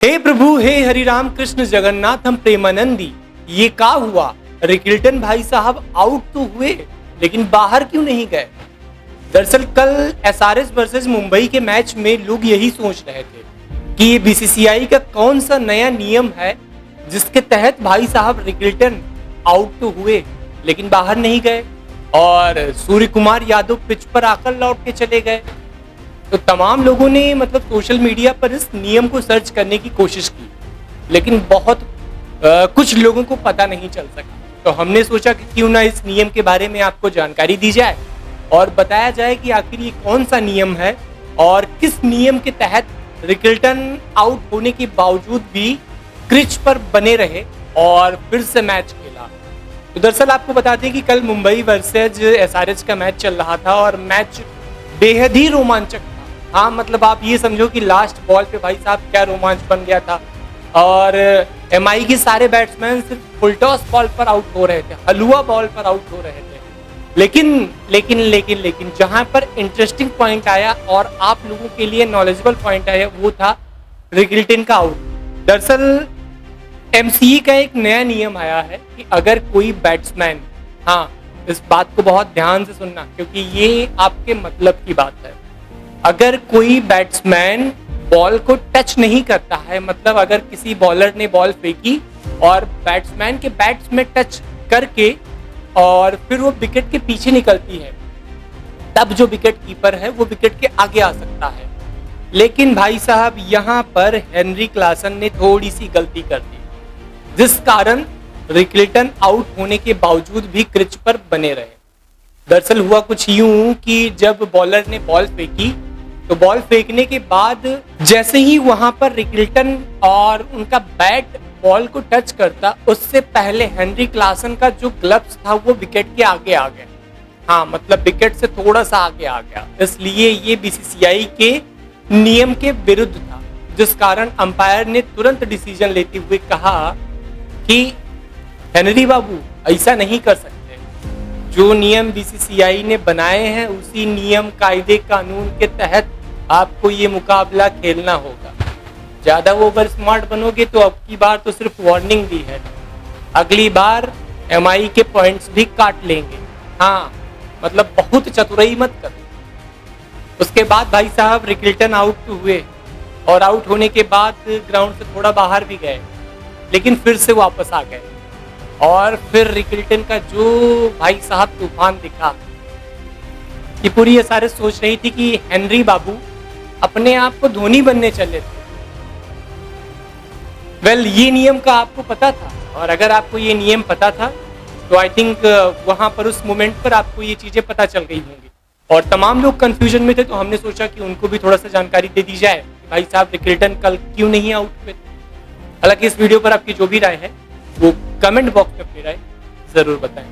हे प्रभु, हे हरि राम कृष्ण जगन्नाथ हम प्रेमानंदी। ये का हुआ? रिकिल्टन भाई साहब आउट तो हुए लेकिन बाहर क्यों नहीं गए? दरअसल कल एसआरएच वर्सेस मुंबई के मैच में लोग यही सोच रहे थे कि ये बीसीसीआई का कौन सा नया नियम है जिसके तहत भाई साहब रिकिल्टन आउट तो हुए लेकिन बाहर नहीं गए और सूर्य कुमार यादव पिच पर आकर लौट के चले गए। तो तमाम लोगों ने सोशल मीडिया पर इस नियम को सर्च करने की कोशिश की, लेकिन बहुत कुछ लोगों को पता नहीं चल सका। तो हमने सोचा कि क्यों ना इस नियम के बारे में आपको जानकारी दी जाए और बताया जाए कि आखिर ये कौन सा नियम है और किस नियम के तहत रिकिल्टन आउट होने के बावजूद भी क्रिच पर बने रहे और फिर से मैच खेला। तो दरअसल आपको बता दें कि कल मुंबई वर्सेज एसआरएच का मैच चल रहा था और मैच बेहद ही रोमांचक था। हाँ, आप ये समझो कि लास्ट बॉल पे भाई साहब क्या रोमांच बन गया था और एमआई के सारे बैट्समैन सिर्फ फुलटॉस बॉल पर आउट हो रहे थे, हलुआ बॉल पर आउट हो रहे थे। लेकिन जहां पर इंटरेस्टिंग पॉइंट आया और आप लोगों के लिए नॉलेजेबल पॉइंट आया वो था रिकिल्टन का आउट। दरअसल एमसीई का एक नया नियम आया है कि अगर कोई बैट्समैन, हाँ इस बात को बहुत ध्यान से सुनना क्योंकि ये आपके मतलब की बात है, अगर कोई बैट्समैन बॉल को टच नहीं करता है, अगर किसी बॉलर ने बॉल फेंकी और बैट्समैन के बैट्स में टच करके और फिर वो विकेट के पीछे निकलती है, तब जो विकेट कीपर है वो विकेट के आगे आ सकता है। लेकिन भाई साहब यहाँ पर हेनरी क्लासन ने थोड़ी सी गलती कर दी जिस कारण रिकिल्टन आउट होने के बावजूद भी क्रिच पर बने रहे। दरअसल हुआ कुछ यूं कि जब बॉलर ने बॉल फेंकी तो बॉल फेंकने के बाद जैसे ही वहां पर रिकिल्टन और उनका बैट बॉल को टच करता, उससे पहले हेनरी क्लासन का जो ग्लव्स था वो विकेट के आगे आ गया। हाँ, विकेट से थोड़ा सा आगे आ गया, इसलिए ये बीसीसीआई के नियम के विरुद्ध था, जिस कारण अंपायर ने तुरंत डिसीजन लेते हुए कहा कि हेनरी बाबू ऐसा नहीं कर सकते, जो नियम बीसीसीआई ने बनाए हैं उसी नियम कायदे कानून के तहत आपको ये मुकाबला खेलना होगा। ज्यादा ओवर स्मार्ट बनोगे तो अब की बार तो सिर्फ वार्निंग दी है, अगली बार एमआई के पॉइंट्स भी काट लेंगे। हाँ, बहुत चतुराई मत कर। उसके बाद भाई साहब रिकिल्टन आउट हुए और आउट होने के बाद ग्राउंड से थोड़ा बाहर भी गए, लेकिन फिर से वापस आ गए और फिर रिकिल्टन का जो भाई साहब तूफान दिखा कि पूरी एसआरएच सोच रही थी कि हेनरी बाबू अपने आप को धोनी बनने चले थे। ये नियम का आपको पता था, और अगर आपको ये नियम पता था तो आई थिंक वहां पर उस मोमेंट पर आपको ये चीजें पता चल गई होंगी और तमाम लोग कंफ्यूजन में थे। तो हमने सोचा कि उनको भी थोड़ा सा जानकारी दे दी जाए कि भाई साहब रिकिल्टन कल क्यों नहीं आउट हुए। हालांकि इस वीडियो पर आपकी जो भी राय है वो कमेंट बॉक्स में अपनी राय जरूर बताएं।